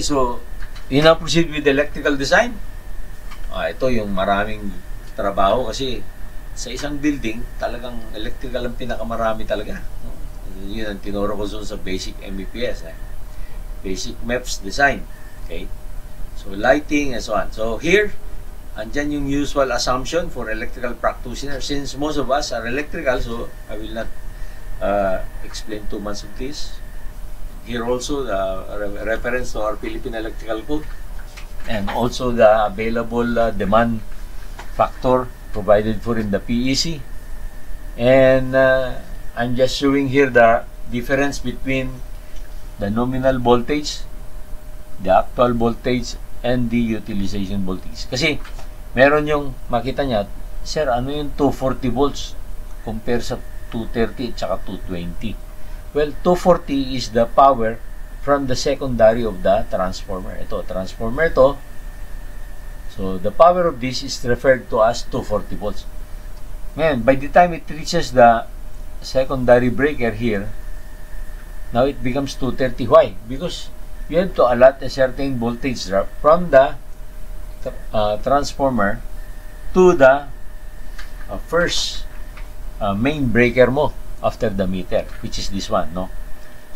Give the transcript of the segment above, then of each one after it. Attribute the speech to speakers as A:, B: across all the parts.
A: so, proceed with electrical design. Ito yung maraming trabaho kasi sa isang building, talagang electrical ang pinakamarami talaga. Yun ang tinuro ko sa basic MEPS. Basic MEPS design. Okay? So, lighting and so on. So, here, andyan yung usual assumption for electrical practitioner. Since most of us are electrical, so I will not explain too much of this. Here also, the reference to our Philippine Electrical Code and also the available demand factor provided for in the PEC. And I'm just showing here the difference between the nominal voltage, the actual voltage, and the utilization voltage. Kasi meron yung makita niya, sir, ano yung 240 volts compare sa 230 at saka 220? Well, 240 is the power from the secondary of the transformer. Ito, transformer to. So, the power of this is referred to as 240 volts. Ngayon, by the time it reaches the secondary breaker here, now it becomes 230. Why? Because you have to allot a certain voltage drop from the transformer to the first main breaker mo after the meter, which is this one, no?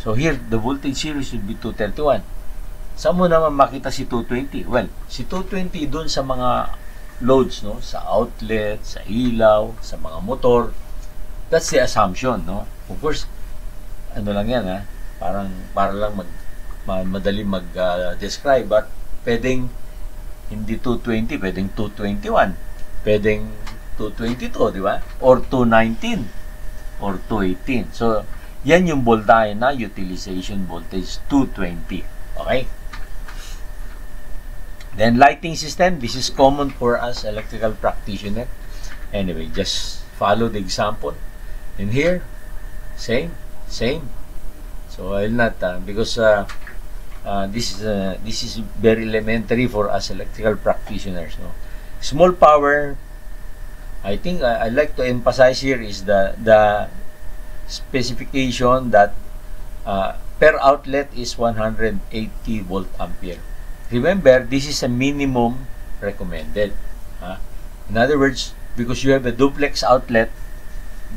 A: So here, the voltage here should be 231. Saan mo naman makita si 220? Well, si 220 doon sa mga loads, no? Sa outlet, sa ilaw, sa mga motor. That's the assumption, no? Of course, ano lang yan, ha? Para lang madali mag-describe, but pwedeng hindi 220, pwedeng 221, pwedeng 222, di ba? Or 219, or 218. So, yan yung voltahe na utilization voltage 220. Okay? Then, lighting system. This is common for us electrical practitioner. Anyway, just follow the example. And here, same. So, I'll not, because this is very elementary for us electrical practitioners. No? Small power, I think I like to emphasize here is the specification that per outlet is 180 volt ampere. Remember, this is a minimum recommended. In other words, because you have a duplex outlet,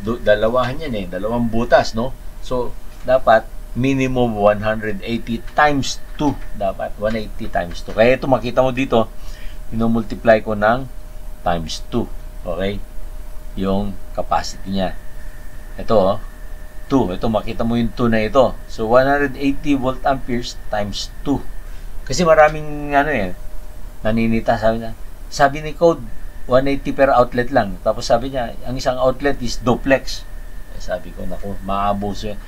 A: dalawahan yan dalawang butas, no? So, dapat minimum 180 times 2. Dapat 180 times 2. Kaya ito, makita mo dito, multiply ko ng times 2. Okay? Yung capacity niya. Ito, 2. Ito, makita mo yung 2 na ito. So, 180 volt amperes times 2. Kasi maraming, naninita, sabi ni Code, 180 per outlet lang. Tapos sabi niya, ang isang outlet is duplex. Sabi ko, naku, maabuso yan.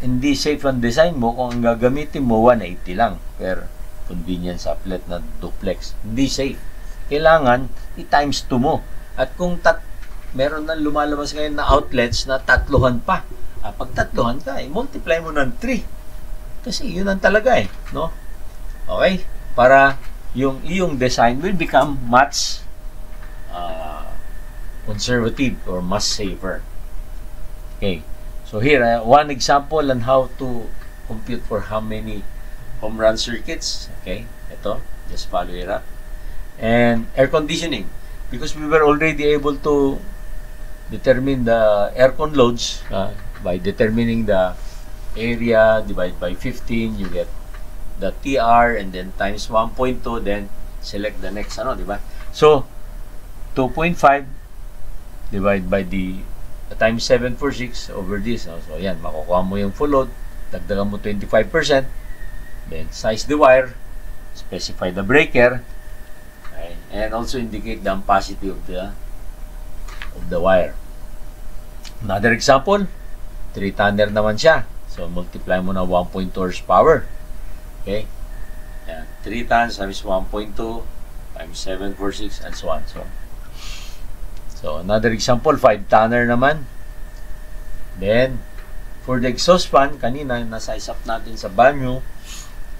A: Hindi safe ang design mo kung ang gagamitin mo 180 lang per convenience outlet na duplex. Hindi safe. Kailangan i-times 2 mo. At kung meron na lumalabas ngayon na outlets na tatluhan pa. Pag tatluhan ka, multiply mo ng 3. Kasi yun ang talaga no? Okay? Para yung iyong design will become much conservative or much safer. Okay. So here, one example on how to compute for how many home run circuits. Okay. Ito. Just follow it up. And air conditioning. Because we were already able to determine the aircon loads by determining the area divided by 15, you get the TR and then times 1.2, then select the next, di ba? So, 2.5 divided by the times 746 over this. So, yan, makukuha mo yung full load, dagdagan mo 25%, then size the wire, specify the breaker, okay, and also indicate the ampacity of the wire. Another example, 3-tonner naman siya. So, multiply mo na 1.2 horsepower. Okay? Yan. 3 tons times 1.2 times 746 and so on. So, another example, 5-tonner naman. Then, for the exhaust fan, kanina, nasize up natin sa banyo,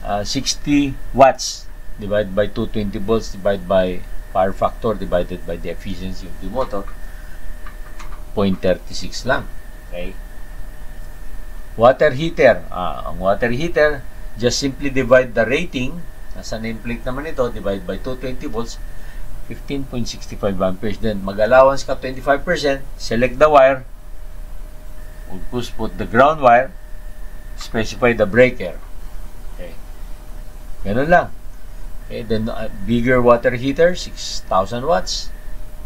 A: 60 watts divided by 220 volts divided by power factor divided by the efficiency of the motor, 0.36 lang. Okay? Water heater. Ang water heater, just simply divide the rating, nasa nameplate naman ito, divide by 220 volts, 15.65 amperes. Then, mag-allowance ka 25%, select the wire, put the ground wire, specify the breaker. Okay. Ganun lang. Okay, then, bigger water heater, 6,000 watts.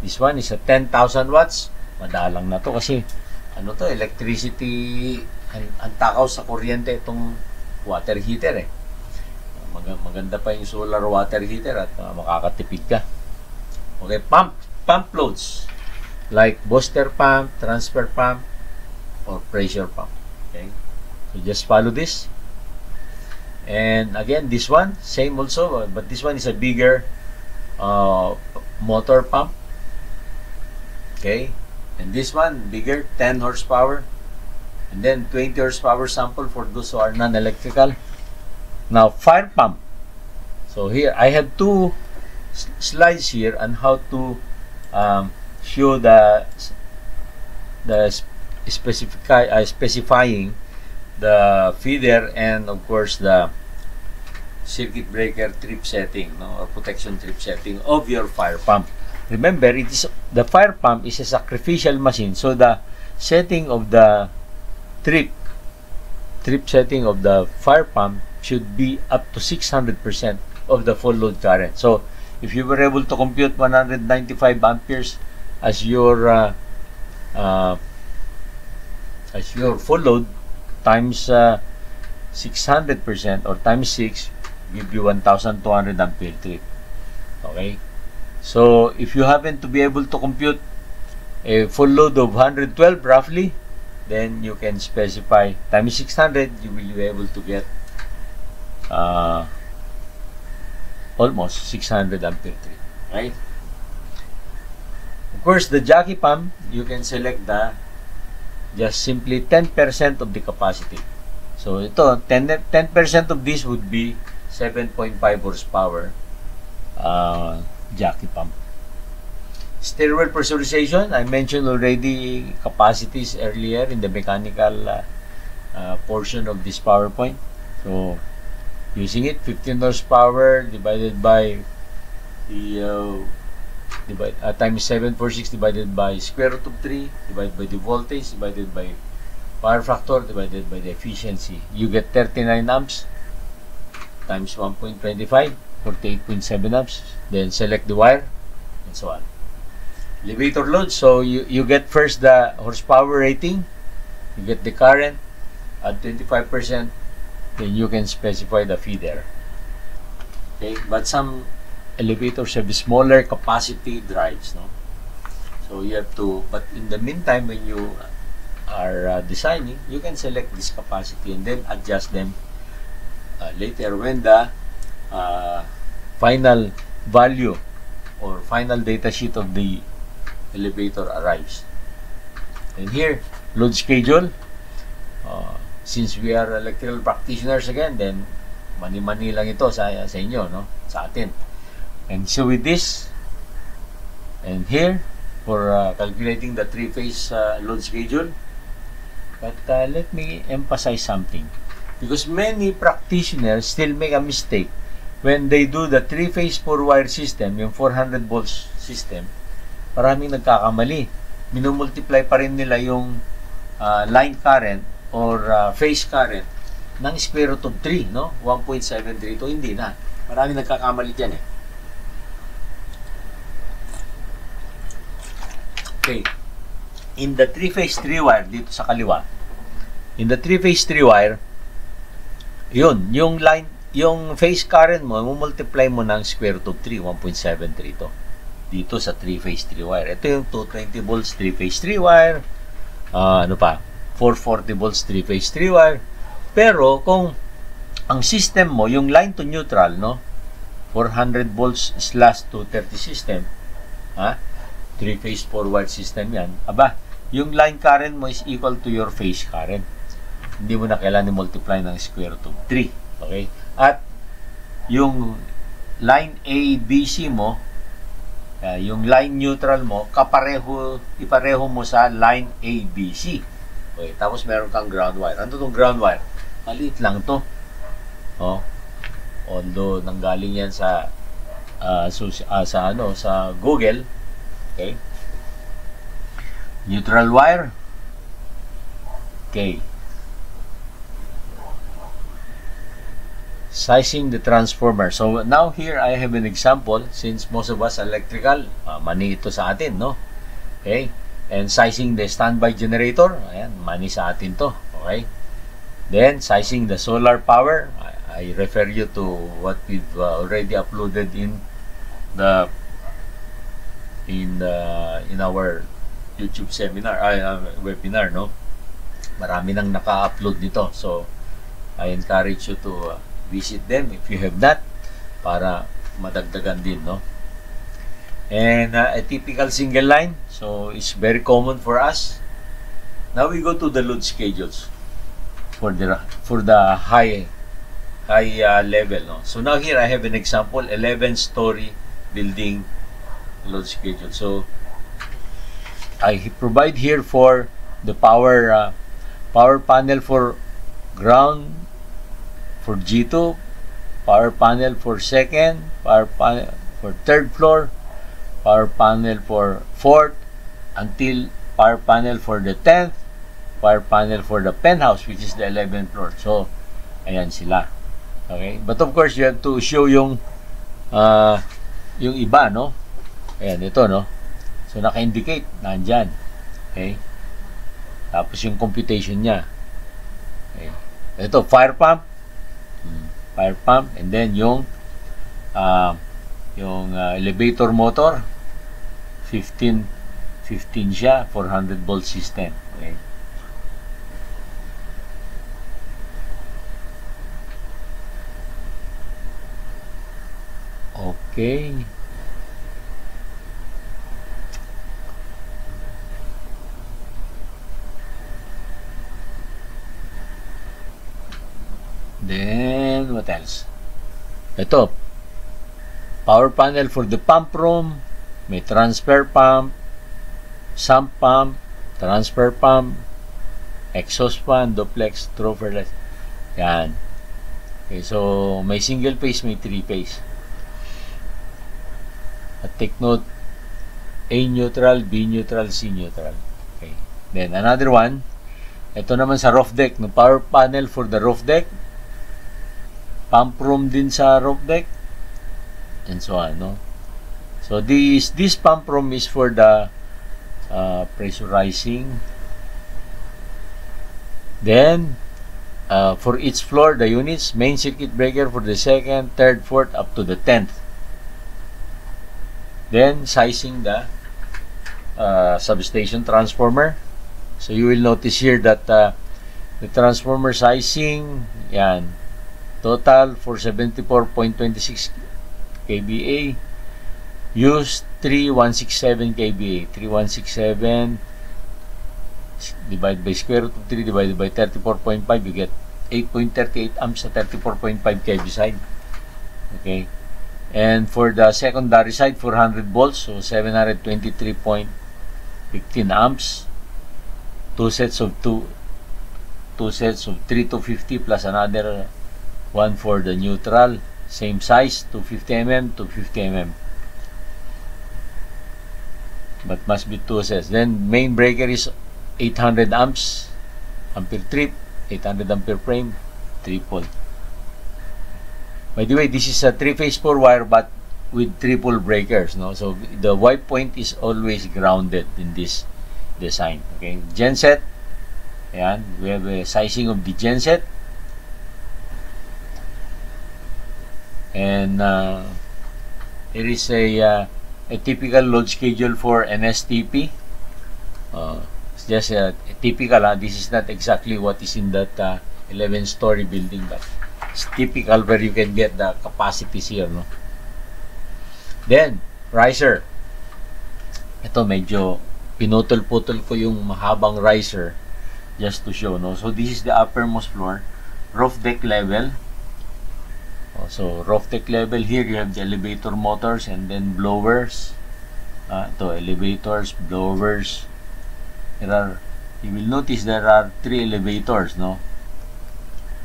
A: This one is a 10,000 watts. Madalang na to kasi, ano to, electricity, ang takaw sa kuryente itong water heater eh. Maganda pa yung solar water heater at makakatipid ka. Okay, pump loads like booster pump, transfer pump, or pressure pump. Okay, so just follow this. And again, this one same also, but this one is a bigger motor pump. Okay, and this one bigger, 10 horsepower. And then 20 horsepower sample for those who are non-electrical. Now, fire pump. So here, I have two slides here on how to show the specifying the feeder and of course the circuit breaker trip setting, no, or protection trip setting of your fire pump. Remember, it is the fire pump is a sacrificial machine, so the setting of the trip setting of the fire pump should be up to 600% of the full load current. So if you were able to compute 195 amperes as your full load times 600% or times 6 give you 1,200 ampere trip. Okay, so if you happen to be able to compute a full load of 112 roughly, then you can specify times 600, you will be able to get almost 600 ampere trip, right? Of course, the jockey pump, you can select the just simply 10% of the capacity. So ito, 10% of this would be 7.5 horsepower jockey pump. Stairwell pressurization, I mentioned already capacities earlier in the mechanical portion of this PowerPoint. So, using it, 15 horsepower divided by the times 746 divided by square root of 3 divided by the voltage divided by power factor divided by the efficiency. You get 39 amps times 1.25, 48.7 amps. Then select the wire and so on. Elevator load, so you get first the horsepower rating, you get the current at 25%, then you can specify the feeder. Okay, but some elevators have smaller capacity drives, no? So you have to, but in the meantime, when you are designing, you can select this capacity and then adjust them later when the final value or final data sheet of the elevator arrives. And here, load schedule. Since we are electrical practitioners again, then mani-mani lang ito sa inyo, no? Sa atin. And so with this, and here, for calculating the three-phase load schedule. But let me emphasize something. Because many practitioners still make a mistake when they do the three-phase four-wire system, yung 400 volts system. Maraming nagkakamali. Minumultiply pa rin nila yung line current or phase current ng square root of 3, no? 1.732. Hindi na. Maraming nagkakamali dyan eh. Okay. In the three-phase three-wire, dito sa kaliwa, in the three-phase three-wire, yun, yung line, yung phase current mo, multiply mo ng square root of 3, 1.732. Dito sa 3-phase 3-wire. Ito yung 220 volts 3-phase 3-wire. Ano pa? 440 volts 3-phase 3-wire. Pero kung ang system mo, yung line to neutral, no? 400 volts slash 230 system, 3-phase 4-wire system yan. Aba, yung line current mo is equal to your phase current. Hindi mo na kailangan i-multiply ng square root of 3. Okay? At yung line A, B, C mo, yung line neutral mo, ipareho mo sa line ABC. Okay, tapos meron kang ground wire. Ano itong ground wire? Maliit lang to. Oh, although nanggaling yan sa sa Google. Okay. Neutral wire. Okay. Sizing the transformer. So now here I have an example, since most of us electrical, mani ito sa atin, no? Okay. And sizing the standby generator, ayan, mani sa atin to. Okay. Then sizing the solar power, I refer you to what we've already uploaded in our YouTube seminar, webinar, no? Marami nang naka-upload nito. So I encourage you to visit them if you have not, para madagdagan din, no? And a typical single line, so it's very common for us. Now we go to the load schedules for the high level, no? So now here I have an example, 11-story building load schedule. So I provide here for the power panel for ground for G2, power panel for second, power panel for third floor, power panel for fourth, until power panel for the 10th, power panel for the penthouse, which is the 11th floor. So ayan sila. Okay, but of course you have to show yung iba, no? Ayan, ito, no? So naka-indicate nandyan. Okay, tapos yung computation niya. Okay, ito fire pump, and then yung elevator motor, 15 siya, 400 volt system. Okay. Okay. Then, what else? Ito, power panel for the pump room, may transfer pump, sump pump, transfer pump, exhaust fan, duplex, throwerless. Yan. Okay, so may single phase, may 3 phase. At take note, A neutral, B neutral, C neutral. Okay. Then another one, ito naman sa roof deck, no, power panel for the roof deck, pump room din sa roof deck, and so on, no? So this pump room is for the pressurizing. Then for each floor, the units, main circuit breaker for the second, third, fourth, up to the 10th. Then sizing the substation transformer. So you will notice here that the transformer sizing, yan, total for 74.26 kVA, use 3167 kVA. 3167 divided by square root of 3 divided by 34.5, you get 8.38 amps sa 34.5 kV side. Okay. And for the secondary side, 400 volts, so 723.15 amps. Two sets of 3250 plus another one for the neutral, same size, 250 mm, 250 mm, but must be 2 sets. Then main breaker is 800 amps, ampere trip, 800 ampere frame, triple. By the way, this is a 3-phase 4-wire but with triple breakers, no? So the wipe point is always grounded in this design. Okay, genset, ayan, we have a sizing of the genset. And it is a typical load schedule for an STP. It's just a typical. This is not exactly what is in that 11-story building, but it's typical where you can get the capacities here, no? Then riser. Ito medyo pinutol-putol ko yung mahabang riser just to show, no? So this is the uppermost floor, roof deck level. So roof deck level, here you have the elevator motors and then blowers. Ito, elevators, blowers. You will notice there are 3 elevators, no?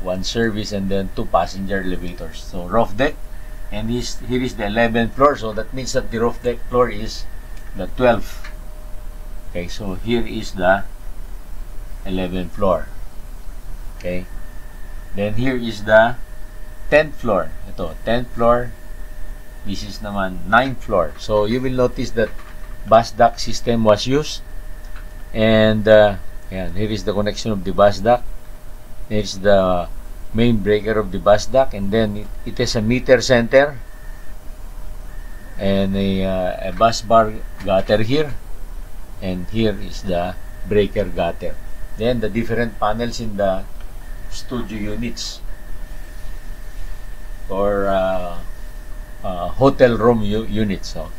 A: one service, and then 2 passenger elevators. So roof deck, and here is the 11th floor. So that means that the roof deck floor is the 12th. Okay, so here is the 11th floor. Okay, then here is the 10th floor. Ito, 10th floor. This is naman 9th floor. So you will notice that bus duct system was used, and here is the connection of the bus duct. Here's the main breaker of the bus duct, and then it has a meter center and a bus bar gutter here, and here is the breaker gutter. Then the different panels in the studio units or hotel room units. So,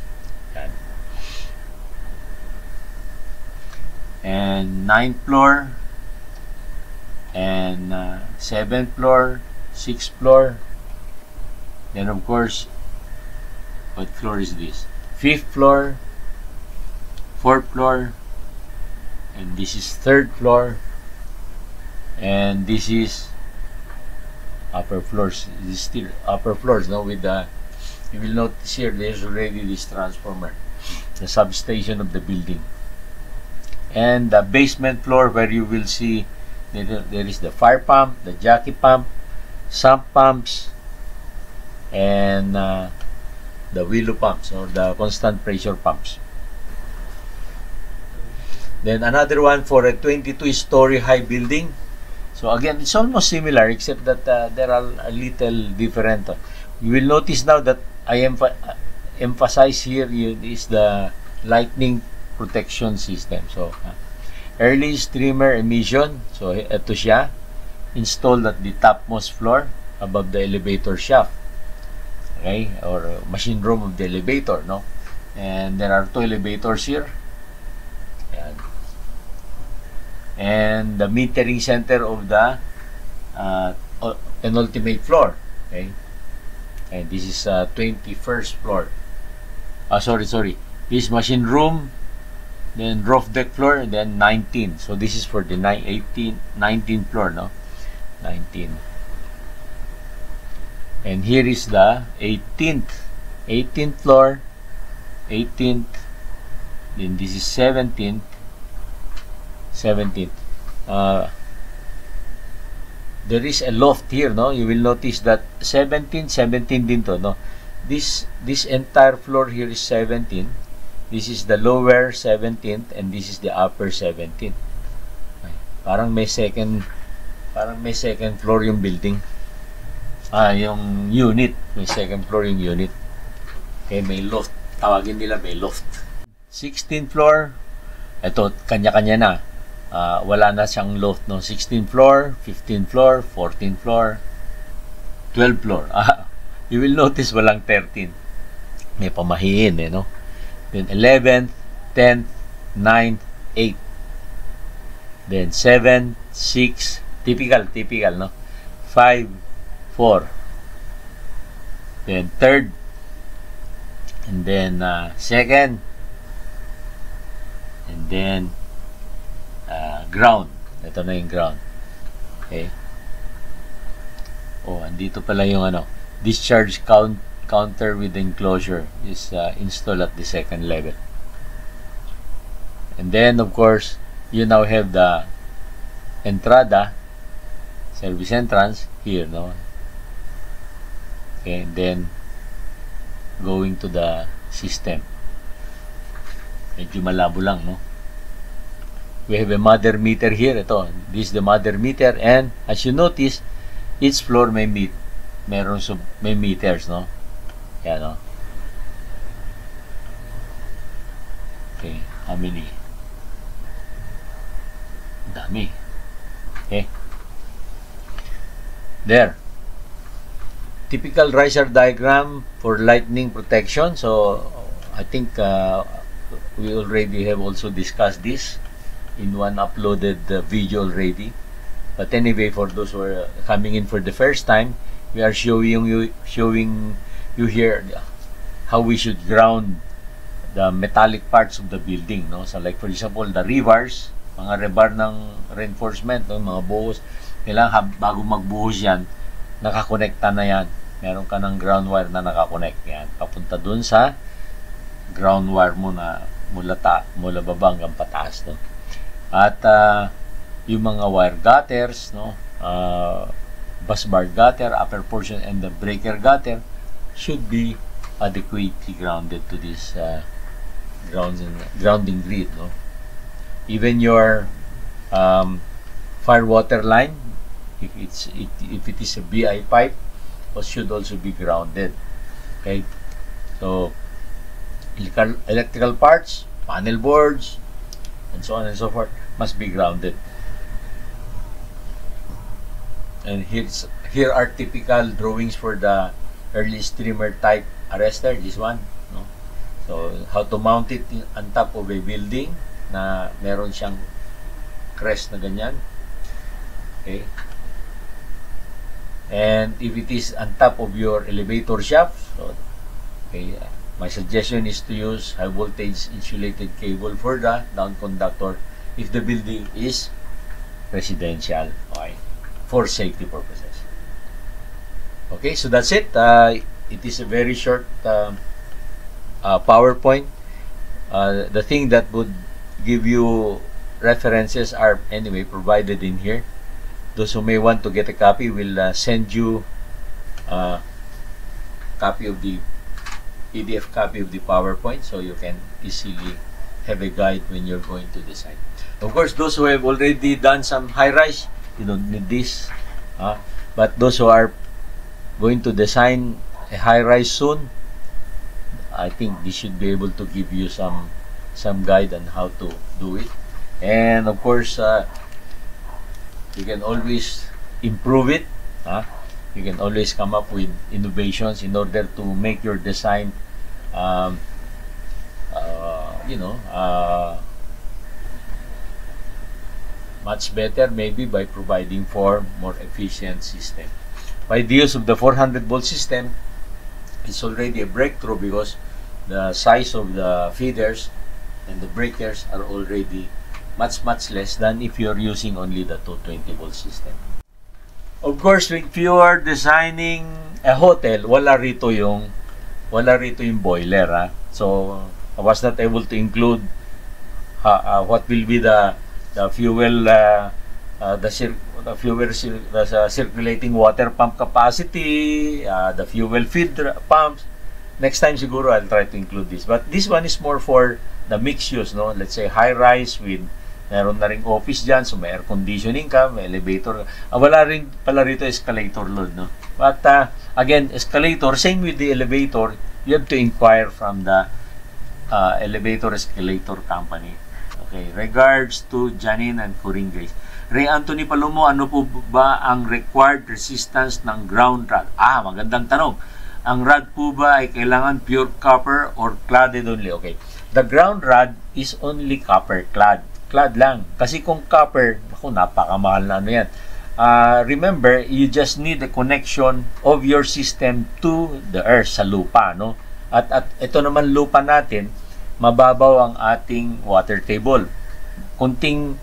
A: and 9th floor, and 7th floor, 6th floor. Then of course, what floor is this? 5th floor, 4th floor, and this is 3rd floor, and this is upper floors. This is still upper floors, no? With the, you will notice here, there's already this transformer, the substation of the building, and the basement floor, where you will see there is the fire pump, the jockey pump, sump pumps, and the willow pumps, or the constant pressure pumps. Then another one for a 22-story high building. So again, it's almost similar, except that there are a little different. You will notice now that I emphasize here is the lightning protection system. So early streamer emission. So ito siya, installed at the topmost floor above the elevator shaft. Okay, or machine room of the elevator, no? And there are 2 elevators here. Ayan. And the metering center of the penultimate floor. Okay, and this is 21st floor. Sorry. This machine room, then roof deck floor, and then 19. So this is for the 19th floor, no? 19. And here is the 18th floor, 18th. Then this is 17th. There is a loft here, no? You will notice that 17 din to, no? This entire floor here is 17. This is the lower 17th, and this is the upper 17th. Parang may second floor yung building. Yung unit, may second floor yung unit. Okay, may loft. Tawagin nila may loft. 16th floor, ito, kanya-kanya na. Wala na siyang loft, no? 16th floor, 15th floor, 14th floor, 12th floor. You will notice walang 13. May pamahiin, no? Then 11th, 10th, 9th, 8th. Then 7, 6, typical, no? 5, 4. Then 3rd, and then 2nd, and then ground. Ito na yung ground. Okay. Andito pala yung discharge counter with enclosure is installed at the 2nd level. And then of course, you now have the entrada, service entrance here, no? Okay, and then going to the system. Medyo malabo lang, no? We have a mother meter here. Ito, this is the mother meter, and as you notice, each floor may meters, no? Yan, no? Okay, how many? Dami. Okay. There. Typical riser diagram for lightning protection. So, I think we already have also discussed this in one uploaded video already. But anyway, for those who are coming in for the first time, we are showing you here how we should ground the metallic parts of the building, no? So like for example, the rebars, mga rebar ng reinforcement, no? Mga buhos, kailangan bago magbuhos yan, nakakonekta na yan. Meron ka ng ground wire na nakakonect yan. Papunta dun sa ground wire mo na mula baba hanggang pataas, no? At yung mga wire gutters, no? Bus bar gutter, upper portion, and the breaker gutter should be adequately grounded to this grounding grid, no? Even your fire water line, if it is a BI pipe, should also be grounded. Okay, so electrical parts, panel boards, and so on and so forth must be grounded. And here are typical drawings for the early streamer type arrestor. This one, no? So how to mount it on top of a building na meron siyang crest na ganyan. Okay. And if it is on top of your elevator shaft, so, okay, my suggestion is to use high voltage insulated cable for the down conductor if the building is residential, okay, for safety purposes. Okay, so that's it. It is a very short PowerPoint. The thing that would give you references are anyway provided in here. Those who may want to get a copy will send you a copy of the PDF copy of the PowerPoint, so you can easily have a guide when you're going to design. Of course, those who have already done some high-rise, you don't need this. But those who are going to design a high-rise soon, I think this should be able to give you some guide on how to do it. And of course, you can always improve it. You can always come up with innovations in order to make your design, much better, maybe by providing for more efficient system. By the use of the 400-volt system, it's already a breakthrough because the size of the feeders and the breakers are already much less than if you're using only the 220-volt system. Of course, if you are designing a hotel, wala rito yung boiler. So I was not able to include what will be the fuel, the circulating water pump capacity, the fuel feed pumps. Next time siguro I'll try to include this. But this one is more for the mixed use, no? Let's say high-rise with meron na ring office dyan, so may air conditioning ka, may elevator. Wala rin pala rito escalator load, no? But again, escalator, same with the elevator, you have to inquire from the elevator escalator company. Okay, regards to Janine and Corinne Grace. Ray Anthony Palomo, ano po ba ang required resistance ng ground rod? Magandang tanong. Ang rod po ba ay kailangan pure copper or cladded only? Okay, the ground rod is only copper clad lang. Kasi kung copper, napakamahal na ano yan. Remember, you just need a connection of your system to the earth, sa lupa, no? At ito naman lupa natin, mababaw ang ating water table. Kunting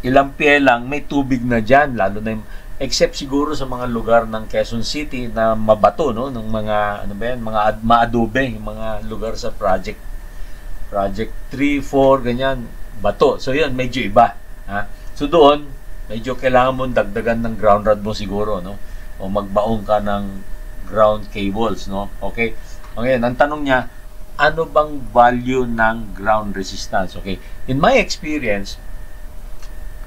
A: ilang pie lang, may tubig na dyan, lalo na yung, except siguro sa mga lugar ng Quezon City na mabato, no? Ng mga, mga maadobe, yung mga lugar sa project 3, 4, ganyan, bato. So yun, medyo iba. So doon, medyo kailangan mo dagdagan ng ground rod mo siguro, no? O magbaong ka ng ground cables, no? Okay. Ngayon, ang tanong niya, ano bang value ng ground resistance? Okay. In my experience,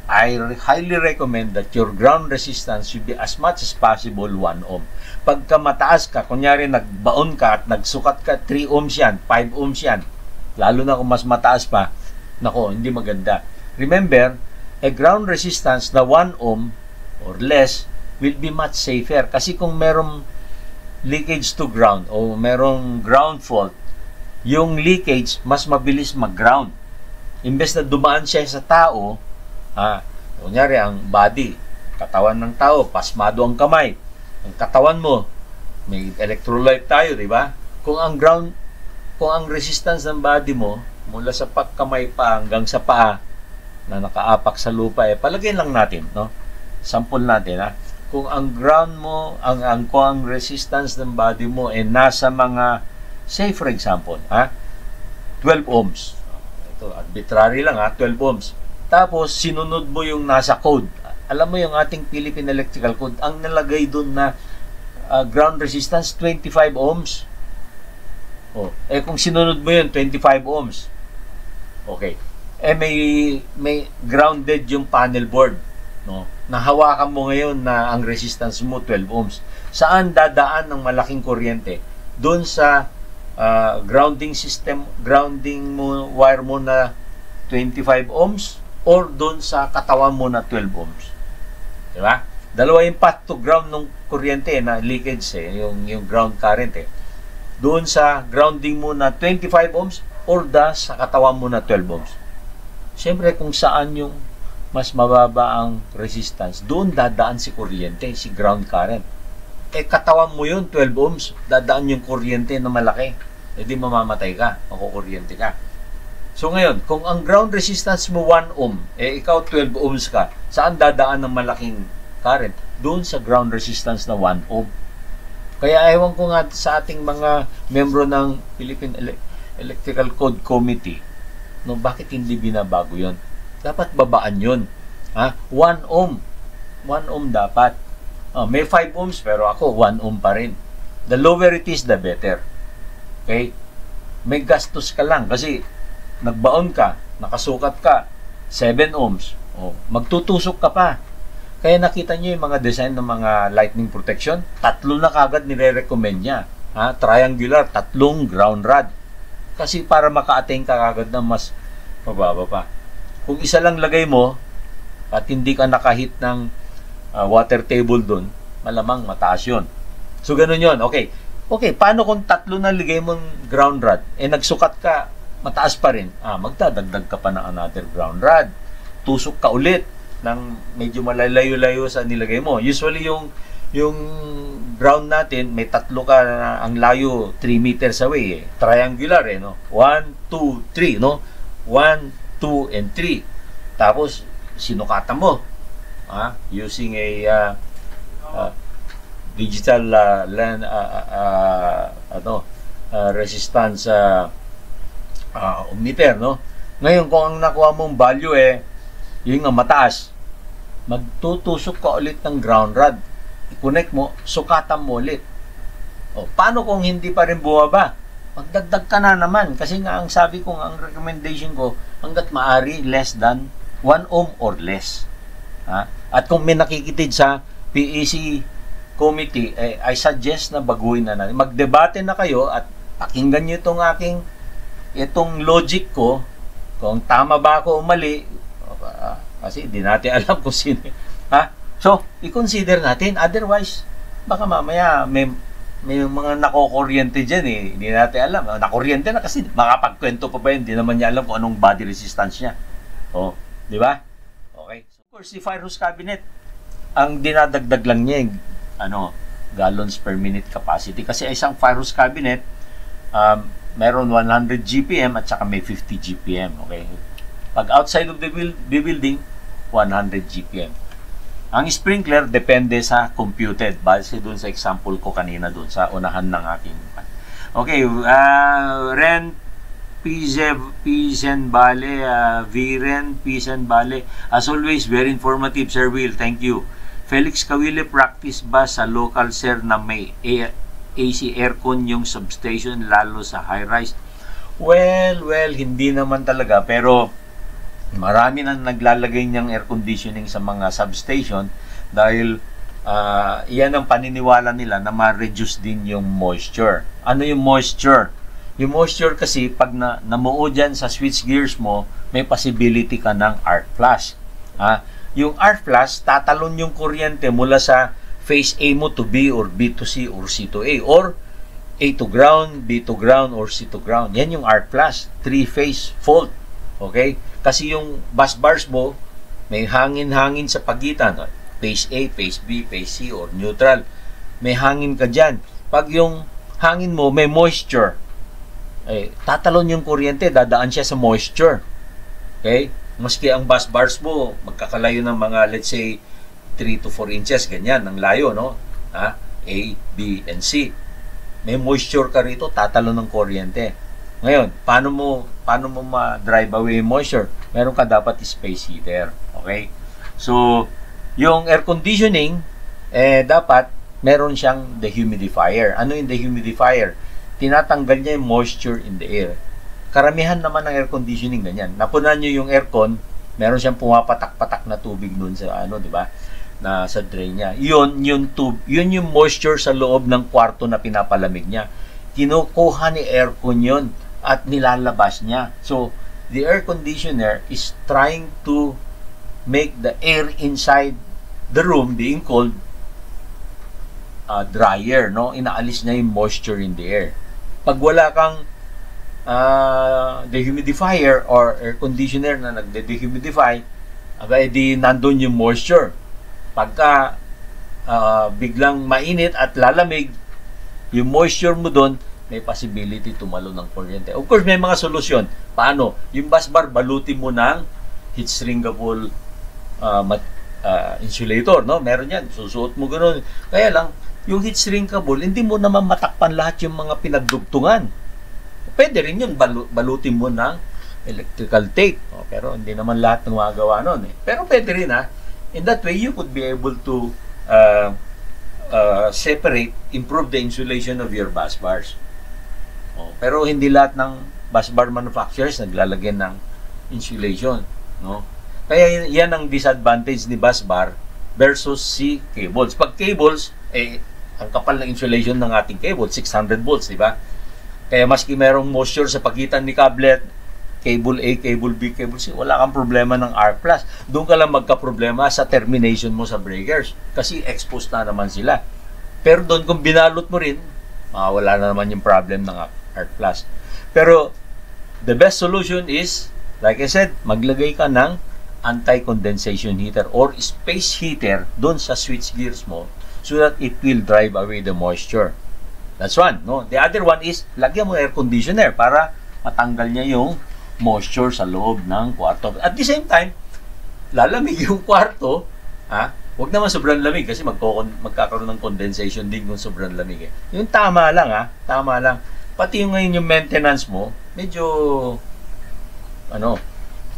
A: I highly recommend that your ground resistance should be as much as possible 1 ohm. Pagka mataas ka, kunyari nagbaon ka at nagsukat ka, 3 ohms yan, 5 ohms yan. Lalo na kung mas mataas pa, nako, hindi maganda. Remember, a ground resistance na 1 ohm or less will be much safer. Kasi kung merong leakage to ground o merong ground fault, yung leakage mas mabilis mag-ground. Imbes na dumaan siya sa tao, kunyari ang body, katawan ng tao, pasmado ang kamay. Ang katawan mo, may electrolyte tayo, di ba? Kung ang resistance ng body mo mula sa pagkamay pa hanggang sa paa na nakaapak sa lupa, palagay lang natin, no? sample natin, ha? Kung ang ground mo, kung ang resistance ng body mo ay nasa mga, say for example, 12 ohms. Ito, arbitrary lang, 12 ohms. Tapos, sinunod mo yung nasa code. Alam mo yung ating Philippine Electrical Code, ang nalagay doon na ground resistance, 25 ohms. Kung sinunod mo yun, 25 ohms. Okay. May grounded yung panel board. No? Nahawakan mo ngayon na ang resistance mo 12 ohms. Saan dadaan ng malaking kuryente? Doon sa grounding system, grounding mo, wire mo na 25 ohms or doon sa katawan mo na 12 ohms. Diba? Dalawa yung path to ground ng kuryente na leakage yung ground current Doon sa grounding mo na 25 ohms or sa katawan mo na 12 ohms. Siyempre kung saan yung mas mababa ang resistance, doon dadaan si kuryente, si ground current. Katawan mo yun, 12 ohms, dadaan yung kuryente na malaki. Di mamamatay ka, makukuryente ka. So ngayon, kung ang ground resistance mo 1 ohm, ikaw 12 ohms ka, saan dadaan ng malaking current? Doon sa ground resistance na 1 ohm. Kaya ewan ko nga sa ating mga membro ng Philippine Electrical Code Committee, bakit hindi binabago yon? Dapat babaan yun. 1 ohm. 1 ohm dapat. May 5 ohms pero ako 1 ohm pa rin. The lower it is, the better. Okay? May gastos ka lang kasi nagbaon ka, nakasukat ka, 7 ohms. Magtutusok ka pa. Kaya nakita nyo yung mga design ng mga lightning protection, 3 na kagad nire-recommend niya. Triangular, 3 ground rod. Kasi para maka-attain ka kagad na mas mababa pa. Kung isa lang lagay mo at hindi ka nakahit ng water table doon, malamang mataas yun. So, ganun yun. Okay, paano kung 3 na ligay mong ground rod? Nagsukat ka, mataas pa rin. Magdadagdag ka pa ng another ground rod. Tusok ka ulit ng medyo malalayo-layo sa nilagay mo. Usually, yung ground natin, may 3 ka na ang layo 3 meters away. Triangular, no? 1, 2, 3, no? 1, 2, and 3. Tapos, sinukatan mo. Using a digital resistance meter, no? Ngayon, kung ang nakuha mong value yung mataas, magtutusok ka ulit ng ground rod. I-connect mo, sukatan mo ulit. Paano kung hindi pa rin bumaba? Magdagdag ka na naman. Kasi nga, ang sabi ko, ang recommendation ko, hanggat maaari, less than 1 ohm or less. At kung may nakikitid sa PEC committee, I suggest na baguhin na natin. Magdebate na kayo at pakinggan nyo itong logic ko, kung tama ba ako o mali, kasi hindi natin alam kung sino. So, i-consider natin. Otherwise, baka mamaya may mga nakokuryente dyan hindi natin alam. Nakuryente na kasi makapagkwento pa ba yun? Hindi naman niya alam kung anong body resistance niya. Di ba? Okay. So, of course, si fire hose cabinet, ang dinadagdag lang niya gallons per minute capacity. Kasi isang fire hose cabinet, meron 100 GPM at saka may 50 GPM. Okay? Pag outside of the building, 100 GPM. Ang sprinkler, depende sa computed. Base doon sa example ko kanina doon sa unahan ng aking. Okay, Ren Pizen Bale, Viren Pizen Bale. As always, very informative, Sir Will. Thank you. Felix Kawile, practice ba sa local, sir, na may AC aircon yung substation, lalo sa high-rise? Well, hindi naman talaga. Pero marami na naglalagay niyang air conditioning sa mga substation dahil iyan ang paniniwala nila na ma-reduce din yung moisture. Ano yung moisture? Yung moisture kasi pag namuo dyan sa switch gears mo, may possibility ka ng arc flash. Yung arc flash, tatalon yung kuryente mula sa phase A mo to B or B to C or C to A or A to ground, B to ground or C to ground. Yan yung arc flash, 3-phase fault. Okay? Kasi yung bus bars mo, may hangin-hangin sa pagitan. Phase A, phase B, phase C, or neutral. May hangin ka dyan. Pag yung hangin mo, may moisture. Tatalon yung kuryente, dadaan siya sa moisture. Okay? Maski ang bus bars mo, magkakalayo ng mga, let's say, 3 to 4 inches, ganyan, ng layo, no? A, B, and C. May moisture ka rito, tatalo ng kuryente. Ngayon, paano mo ma-drive away yung moisture? Meron ka dapat space heater. Okay? So, yung air conditioning, dapat meron siyang dehumidifier. Ano yung dehumidifier? Tinatanggal niya yung moisture in the air. Karamihan naman ng air conditioning ganyan. Napunan niyo yung aircon, meron siyang pumapatak-patak na tubig doon sa di ba? Na sa drain niya. Yun yung moisture sa loob ng kwarto na pinapalamig niya. Kinukuha ni aircon yun at nilalabas niya. So, the air conditioner is trying to make the air inside the room being cold drier, no? Inaalis niya yung moisture in the air. Pag wala kang dehumidifier or air conditioner na nagde-dehumidify, di nandun yung moisture. Pagka biglang mainit at lalamig, yung moisture mo doon, may possibility tumalo ng kuryente. Of course, may mga solusyon. Paano? Yung busbar, balutin mo ng heat shrinkable insulator, no? Meron yan. Susuot mo gano'n. Kaya lang, yung heat shrinkable, hindi mo naman matakpan lahat yung mga pinagdugtungan. Pwede rin yun, balutin mo ng electrical tape. Pero hindi naman lahat ng magawa nun. Pero pwede rin, ha? In that way, you could be able to improve the insulation of your bus bars. Pero hindi lahat ng bus bar manufacturers naglalagay ng insulation, no? Kaya yan ang disadvantage ni bus bar versus si cables. Pag cables, ang kapal ng insulation ng ating cable, 600 volts, di ba? Kaya maski merong moisture sa pagitan ni cable A, cable B, cable C, wala kang problema ng arc flash. Doon ka lang magka-problema sa termination mo sa breakers kasi exposed na naman sila. Pero doon kung binalot mo rin, wala na naman yung problem ng arc flash. Pero the best solution is, like I said, maglagay ka ng anti-condensation heater or space heater doon sa switch gears mo so that it will drive away the moisture. That's one, no? The other one is, lagyan mo air conditioner para matanggal niya yung moisture sa loob ng kwarto. At the same time, lalamig yung kwarto, huwag naman sobrang lamig kasi magkakaroon ng condensation din kung sobrang lamig. Yung tama lang, tama lang. Pati yung ngayon yung maintenance mo, medyo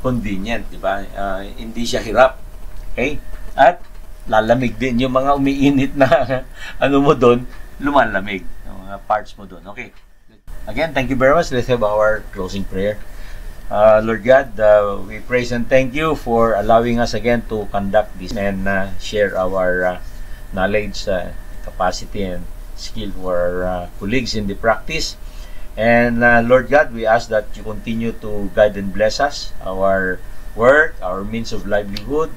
A: convenient, di ba? Hindi siya hirap. Okay? At lalamig din yung mga umiinit na mo doon, lumalamig yung mga parts mo doon. Okay. Again, thank you very much. Let's have our closing prayer. Lord God, we praise and thank you for allowing us again to conduct this and share our knowledge, capacity, and skill for our colleagues in the practice. And Lord God, we ask that you continue to guide and bless us, our work, our means of livelihood,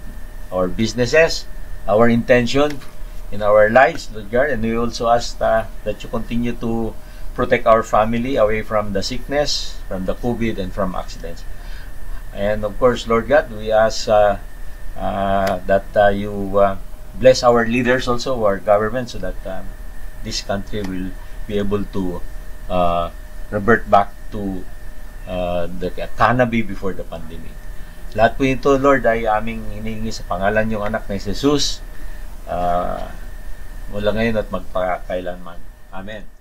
A: our businesses, our intention in our lives, Lord God. And we also ask that you continue to protect our family away from the sickness, from the COVID, and from accidents. And of course, Lord God, we ask that you bless our leaders also, our government, so that this country will be able to revert back to the economy before the pandemic. Lahat po ito, Lord, ay aming hinihingi sa pangalan yung anak na Jesus mula ngayon at magpakailanman. Amen.